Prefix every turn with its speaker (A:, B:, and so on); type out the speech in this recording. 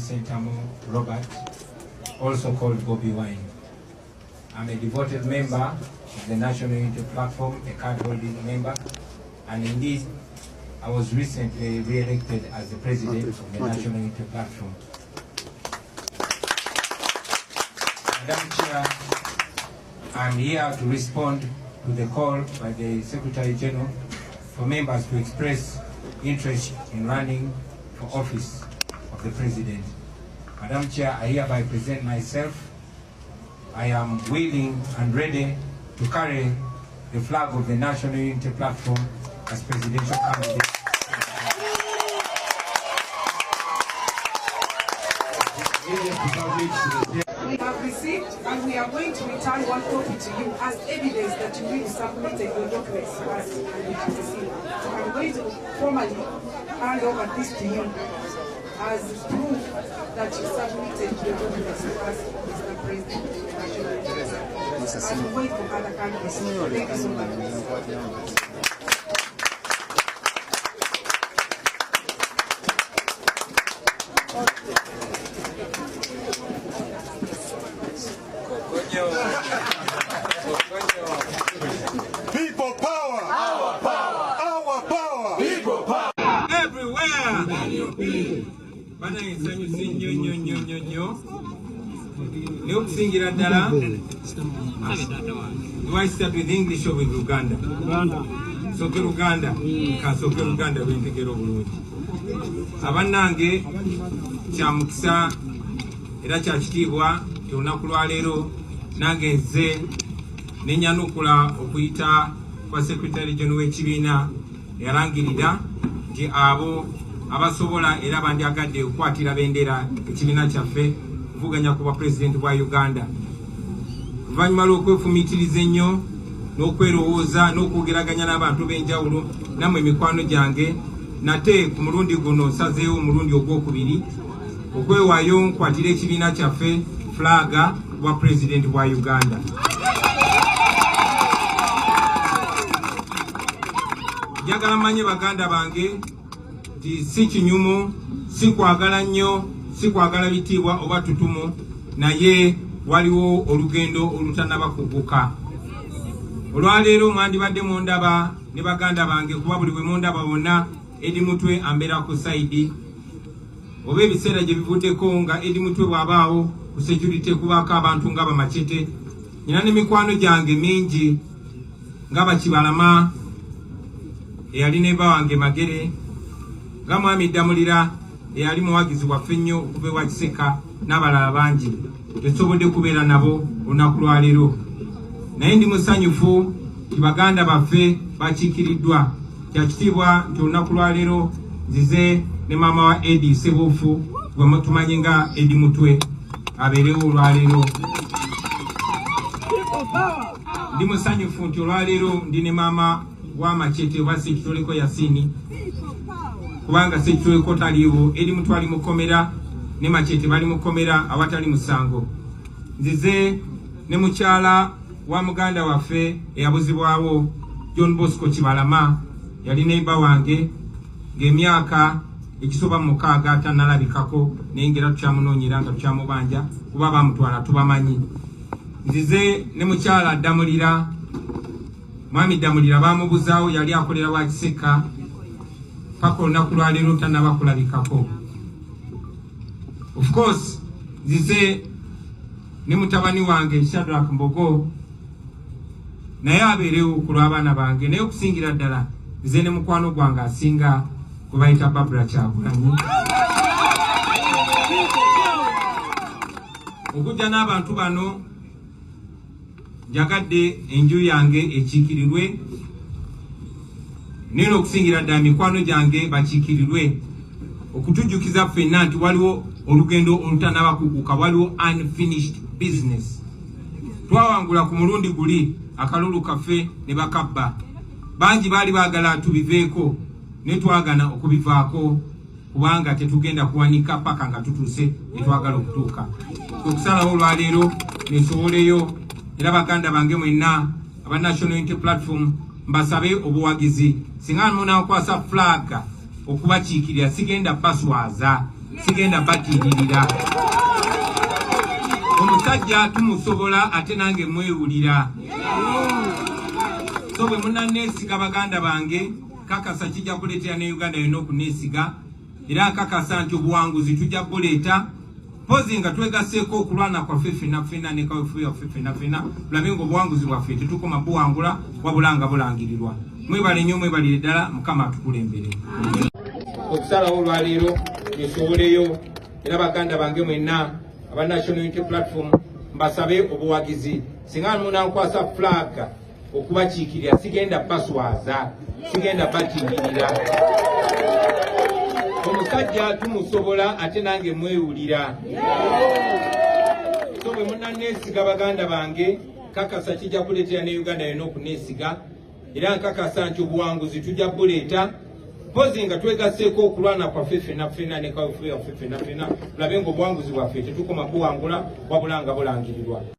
A: Sentamo Robert, also called Bobby Wine. I'm a devoted member of the National Unity Platform, a card-holding member, and indeed, I was recently re-elected as the president of the National Unity Platform. Madam Chair, I'm here to respond to the call by the Secretary General for members to express interest in running for office of the President. Madam Chair, I hereby present myself. I am willing and ready to carry the flag of the National Unity Platform as presidential candidate.
B: We have received and we are going to return one copy to you as evidence that you really submitted your documents to us and we have received. So I'm going to formally hand over this to you as proof that you submitted your documents to us, Mr. President. And we wait for other candidates. Thank you so much.
C: People power! Our power! Our power! People power!
A: Everywhere! Bana insanyu sinyo ne okusingira ddala do I start with English or with Uganda? Soke Uganda kasoke Uganda lwentegera obulungi abannange kya mukisa era kya kitiibwa olunaku lwa leero nange nze nenyanukula okuyita kwa Secretary General w'ekibiina yarangirira nti abo abasobola era bandyagadde okukwatira bendera ekibiina kyaffe kuvuganya ku bwa President bwa Uganda. Oluvannyuma lw'okwefumiitiriza ennyo n'okwerowooza n'okwogeraganya n'abantu b'enjawulo nammwe mikwano gyange nate ku mulundi guno nsazeewo omulundi ogwokubiri okwewaayo nkwatira ekibiina kyaffe flaga bwa President bwa Uganda. Njagala manye baganda bange nti si kinyumu, si kwagala nnyo, si kwagala bitiibwa oba tutumu, naye waliwo olugendo olutanaba kuguka. Olwaleero mwandibadde mundaba ne baganda bange kuba buli bwe mundaba bonna Edi Mutwe ambeera ku saidi oba ebiseera gye bivuddeko nga Edi Mutwe bw'abaawo ku security kubaako abantu nga Bamachete. Nina ne mikwano gyange mingi nga Bakibalama eyali neba wange Magere, nga Mwami Damulira eyali muwagizi waffe nnyo okuva ewa Kiseka n'abalala bangi tetusobodde kubeera nabo olunaku lwa leero. Naye ndi musanyufu ti baganda baffe bakiikiriddwa. Kya kitiibwa nti olunaku lwa leero nzize ne maama wa Edi Ssebuufu gwe tumanyi nga Edi Mutwe abeerewo olwaleero. Ndi musanyufu nti olwaleero ndi ne maama wa Machete oba Sekitoleko Yasini kubanga Sekitoleko taliiwo, Edi Mutwe ali mukomera ne Machete bali mukomera awatali musango. Nzize ne mukyala wa muganda waffe eyabuzibwawo John Bosco Kibalama yali neiba wange ng'emyaka ekisoba mu 6 tanalabikako nengera tukyamunoonyera nga tukyamubanja kuba bamutwala tubamanyi. Nzize ne mukyala Damulira, Mwami Damulira bamubuzaawo yali akolera wa Kiseka paka olunaku lwa leero tanaba kulabikako. Of course nzize ne mutabani wange Shadrack Mbogo naye abeerewo ku lw'abaana bange, naye okusingira ddala nze ne mukwano gwange asinga gwe bayita Barbara Kyagulanyi. Okujja n'abantu bano njagadde enju yange ekiikirirwe, naye n'okusingira ddala mikwano gyange bakiikirirwe, okutujjukiza ffenna nti waliwo olugendo olutanabakukuka, waliwo unfinished business. Twawangula ku mulundi guli akalulu kaffe ne bakabba, bangi baali baagala tubiveeko ne twagana okubivaako kubanga tetugenda kuwanika paka nga tutuuse etwagala okutuuka. Okusalawo olwaleero nesoboleyo, era baganda bange mwenna aba National Unity Platform mbasabe obuwagizi. Singa munakwasa flag okubakiikirira, sigenda baswaza, sigenda batiiririra. Omusajja tumusobola ate nange mwewulira. So bwe munaneesiga baganda bange, kakasa kijja kuleetera ne Uganda yonna okuneesiga, era kakasa nti obuwanguzi tujja buleeta pozi nga twegaseeko okulwana kwaffe ffenna ne kaweefube waffe ffenna, tulabe ng'obuwanguzi bwaffe tetukoma buwangula wabula nga bulangirirwa. Mwebale nnyo, mwebalire ddala, Mukama atukulembere. Okusalawo olwaleero nesoboleyo, era baganda bange mwenna aba National Unity Platform mbasabe obuwagizi. Singa munankwasa flag okubakiikirira, sigenda baswaza, sigenda batiiririra. Omusajja tumusobola ate nange mwewulira. So bwe munaneesiga baganda bange, kakasa kijja kuleetera ne Uganda yonna okuneesiga, era nkakasa nti obuwanguzi tujja buleeta pozi nga twegaseeko okulwana kwaffe ffenna ne kaweefube waffe ffenna, tulabe ng'obuwanguzi bwaffe tetukoma buwangula wabula nga bulangirirwa.